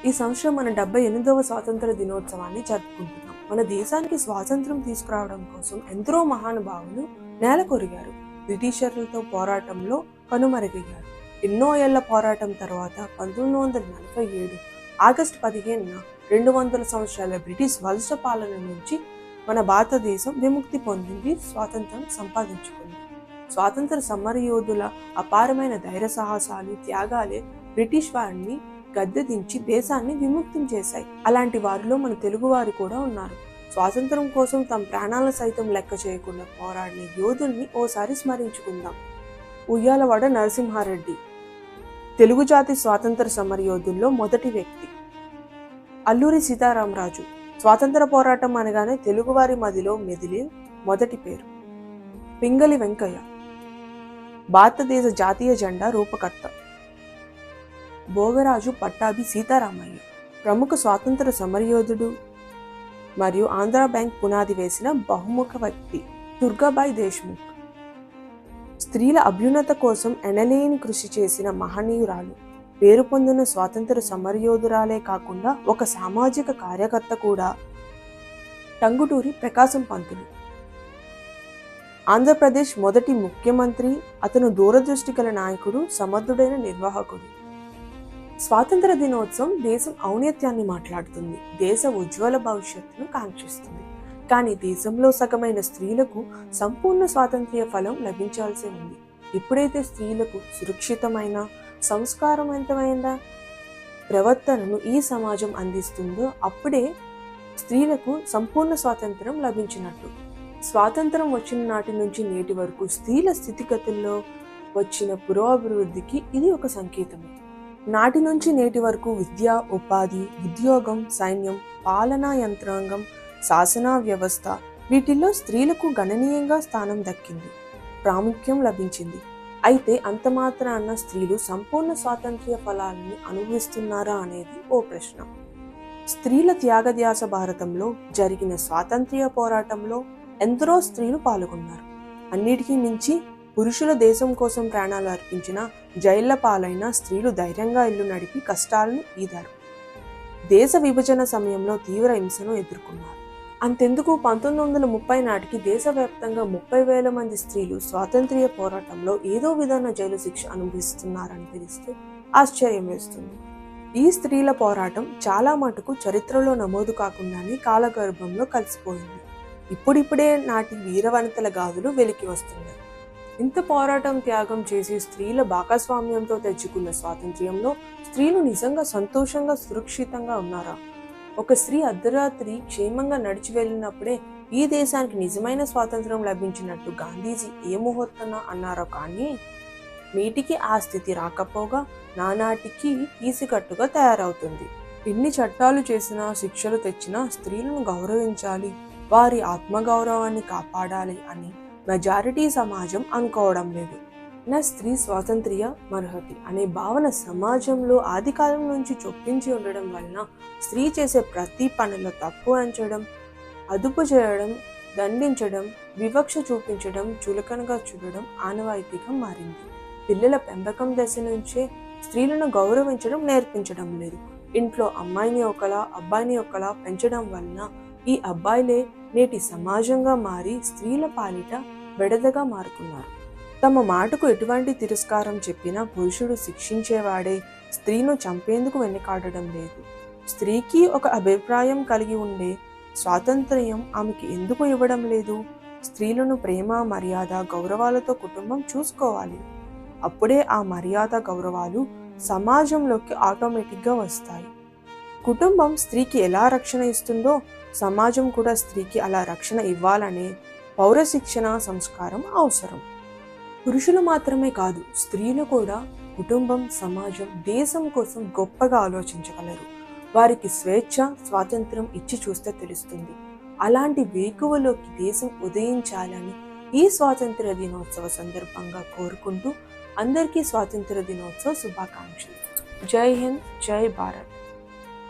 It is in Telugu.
ఈ సంవత్సరం మన 78వ స్వాతంత్ర దినోత్సవాన్ని జరుపుకుంటున్నాం. మన దేశానికి స్వాతంత్రం తీసుకురావడం కోసం ఎందరో మహానుభావులు నేల కొరిగారు. బ్రిటిషర్లతో పోరాటంలో కనుమరుగయ్యారు. ఎన్నో ఏళ్ల పోరాటం తర్వాత 1947 ఆగస్టు 15న 200 సంవత్సరాల బ్రిటిష్ వలస పాలన నుంచి మన భారతదేశం విముక్తి పొందింది, స్వాతంత్రం సంపాదించుకుంది. స్వాతంత్ర సమరయోధుల అపారమైన ధైర్య సాహసాలు, త్యాగాలే బ్రిటిష్ వారిని గద్దెదించి దేశాన్ని విముక్తం చేశాయి. అలాంటి వారిలో మన తెలుగువారు కూడా ఉన్నారు. స్వాతంత్రం కోసం తమ ప్రాణాలను సైతం లెక్క చేయకుండా పోరాడిన యోధుల్ని ఓసారి స్మరించుకుందాం. ఉయ్యాలవాడ నరసింహారెడ్డి తెలుగు జాతి స్వాతంత్ర సమరయోధుల్లో మొదటి వ్యక్తి. అల్లూరి సీతారామరాజు స్వాతంత్ర పోరాటం అనగానే తెలుగువారి మదిలో మెదిలే మొదటి పేరు. పింగళి వెంకయ్య భారతదేశ జాతీయ జెండా రూపకర్త. భోగరాజు పట్టాభి సీతారామయ్య ప్రముఖ స్వాతంత్ర సమరయోధుడు మరియు ఆంధ్ర బ్యాంక్ పునాది వేసిన బహుముఖ వ్యక్తి. దుర్గాబాయి దేశ్ముఖ్ స్త్రీల అభ్యున్నత కోసం ఎనలేని కృషి చేసిన మహనీయురాలు. పేరు పొందిన స్వాతంత్ర సమరయోధురాలే కాకుండా ఒక సామాజిక కార్యకర్త కూడా. టంగుటూరి ప్రకాశం పంతులు ఆంధ్రప్రదేశ్ మొదటి ముఖ్యమంత్రి. అతను దూరదృష్టి గల నాయకుడు, సమర్థుడైన నిర్వాహకుడు. స్వాతంత్ర దినోత్సవం దేశం ఔన్నత్యాన్ని మాట్లాడుతుంది, దేశ ఉజ్వల భవిష్యత్తును కాంక్షిస్తుంది. కానీ దేశంలో సగమైన స్త్రీలకు సంపూర్ణ స్వాతంత్ర్య ఫలం లభించాల్సి ఉంది. ఎప్పుడైతే స్త్రీలకు సురక్షితమైన, సంస్కారవంతమైన ప్రవర్తనను ఈ సమాజం అందిస్తుందో అప్పుడే స్త్రీలకు సంపూర్ణ స్వాతంత్రం లభించినట్టు. స్వాతంత్రం వచ్చిన నాటి నుంచి నేటి వరకు స్త్రీల స్థితిగతుల్లో వచ్చిన పురోభివృద్ధికి ఇది ఒక సంకేతమే. నాటి నుంచి నేటి వరకు విద్య, ఉపాధి, ఉద్యోగం, సైన్యం, పాలనా యంత్రాంగం, శాసన వ్యవస్థ వీటిల్లో స్త్రీలకు గణనీయంగా స్థానం దక్కింది, ప్రాముఖ్యం లభించింది. అయితే అంత మాత్రాన స్త్రీలు సంపూర్ణ స్వాతంత్ర్య ఫలాలను అనుభవిస్తున్నారా అనేది ఓ ప్రశ్న. స్త్రీల త్యాగధ్యాస భారతంలో జరిగిన స్వాతంత్ర్య పోరాటంలో ఎందరో స్త్రీలు పాల్గొన్నారు. అన్నిటికీ మించి పురుషుల దేశం కోసం ప్రాణాలు అర్పించిన, జైళ్ల పాలైన స్త్రీలు ధైర్యంగా ఇల్లు నడిపి కష్టాలను ఈదారు. దేశ విభజన సమయంలో తీవ్ర హింసను ఎదుర్కొన్నారు. అంతెందుకు 1930 నాటికి దేశవ్యాప్తంగా 30,000 మంది స్త్రీలు స్వాతంత్ర్య పోరాటంలో ఏదో విధాన జైలు శిక్ష అనుభవిస్తున్నారని తెలిస్తే ఆశ్చర్యం వేస్తుంది. ఈ స్త్రీల పోరాటం చాలా మటుకు చరిత్రలో నమోదు కాకుండానే కాలగర్భంలో కలిసిపోయింది. ఇప్పుడిప్పుడే నాటి వీరవనితల గాథలు వెలికి వస్తున్నాయి. ఇంత పోరాటం, త్యాగం చేసి స్త్రీల భాగస్వామ్యంతో తెచ్చుకున్న స్వాతంత్ర్యంలో స్త్రీలు నిజంగా సంతోషంగా, సురక్షితంగా ఉన్నారా? ఒక స్త్రీ అర్ధరాత్రి క్షేమంగా నడిచి వెళ్ళినప్పుడే ఈ దేశానికి నిజమైన స్వాతంత్రం లభించినట్టు గాంధీజీ ఏ ముహూర్తన అన్నారో. కానీ నేటికి ఆ స్థితి రాకపోగా నానాటికి ఈసికట్టుగా తయారవుతుంది. ఎన్ని చట్టాలు చేసినా, శిక్షలు తెచ్చినా స్త్రీలను గౌరవించాలి, వారి ఆత్మగౌరవాన్ని కాపాడాలి అని మెజారిటీ సమాజం అనుకోవడం లేదు. నా స్త్రీ స్వాతంత్ర్య మర్హతి అనే భావన సమాజంలో ఆది కాలం నుంచి చొప్పించి ఉండడం వలన స్త్రీ చేసే ప్రతి పనిలో తప్పు ఎంచడం, అదుపు చేయడం, దండించడం, వివక్ష చూపించడం, చులకనగా చూడడం ఆనవాయితీగా మారింది. పిల్లల పెంపకం దశ నుంచే స్త్రీలను గౌరవించడం నేర్పించడం లేదు. ఇంట్లో అమ్మాయిని ఒకలా, అబ్బాయిని ఒకలా పెంచడం వలన ఈ అబ్బాయిలే నేటి సమాజంగా మారి స్త్రీల పాలిట బెడదగా మారుతున్నారు. తమ మాటకు ఎటువంటి తిరస్కారం చెప్పినా పురుషుడు శిక్షించేవాడే, స్త్రీను చంపేందుకు వెనుకాడడం లేదు. స్త్రీకి ఒక అభిప్రాయం కలిగి ఉండే స్వాతంత్ర్యం ఆమెకి ఎందుకు ఇవ్వడం లేదు? స్త్రీలను ప్రేమ, మర్యాద, గౌరవాలతో కుటుంబం చూసుకోవాలి. అప్పుడే ఆ మర్యాద, గౌరవాలు సమాజంలోకి ఆటోమేటిక్గా వస్తాయి. కుటుంబం స్త్రీకి ఎలా రక్షణ ఇస్తుందో సమాజం కూడా స్త్రీకి అలా రక్షణ ఇవ్వాలనే పౌర శిక్షణ సంస్కారం అవసరం. పురుషులు మాత్రమే కాదు, స్త్రీలు కూడా కుటుంబం, సమాజం, దేశం కోసం గొప్పగా ఆలోచించగలరు. వారికి స్వేచ్ఛ, స్వాతంత్రం ఇచ్చి చూస్తే తెలుస్తుంది. అలాంటి వేకువలోకి దేశం ఉదయించాలని ఈ స్వాతంత్ర దినోత్సవ సందర్భంగా కోరుకుంటూ అందరికీ స్వాతంత్ర దినోత్సవ శుభాకాంక్షలు. జై హింద్, జై భారత్.